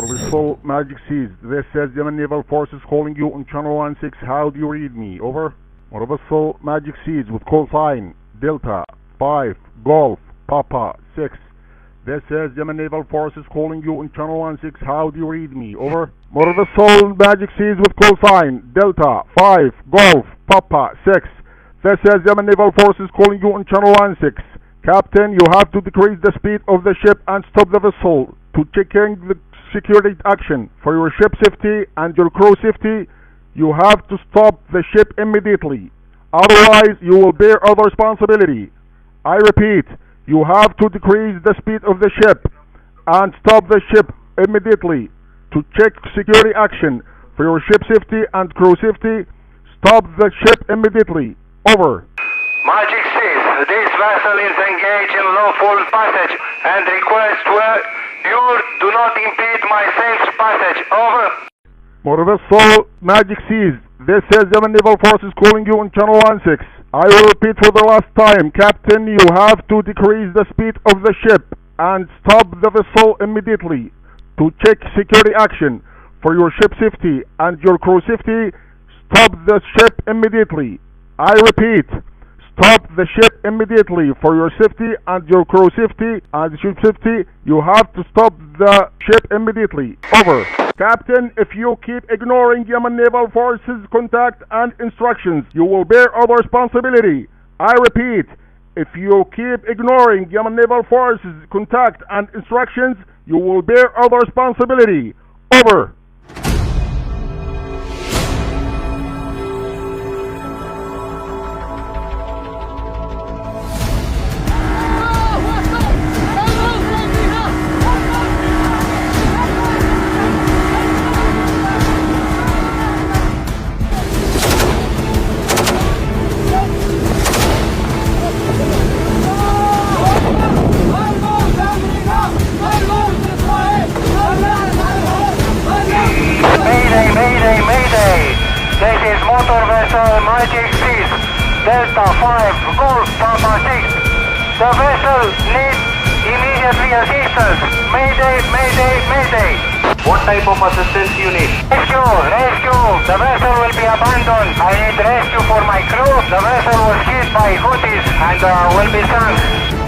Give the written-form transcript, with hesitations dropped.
Vessel Magic Seas. This says Yemen Naval Forces calling you on Channel 16. How do you read me? Over. Vessel Magic Seas with call sign Delta 5 Golf Papa 6. This says Yemen Naval Forces calling you on Channel 16. How do you read me? Over. Vessel Magic Seas with call sign Delta 5 Golf Papa 6. This says Yemen Naval Forces calling you on Channel 16. Captain, you have to decrease the speed of the ship and stop the vessel to checking the security action. For your ship safety and your crew safety, you have to stop the ship immediately. Otherwise, you will bear other responsibility. I repeat, you have to decrease the speed of the ship and stop the ship immediately to check security action. For your ship safety and crew safety, stop the ship immediately. Over. Magic says this vessel is engaged in lawful passage and request you do not impede my safe passage. Over. Vessel Magic Seas. This says Yemen Naval Forces calling you on Channel 16. I will repeat for the last time. Captain, you have to decrease the speed of the ship and stop the vessel immediately to check security action. For your ship safety and your crew safety, stop the ship immediately. I repeat, stop the ship immediately. For your safety and your crew safety and ship safety, you have to stop the ship immediately. Over. Captain, if you keep ignoring Yemen Naval Forces contact and instructions, you will bear other responsibility. I repeat, if you keep ignoring Yemen Naval Forces contact and instructions, you will bear other responsibility. Over. Mاgic Seas, Delta 5, Golf, Papa 6. The vessel needs immediately assistance. Mayday, mayday, mayday. What type of assistance you need? Rescue, rescue. The vessel will be abandoned. I need rescue for my crew. The vessel was hit by Houthis and will be sunk.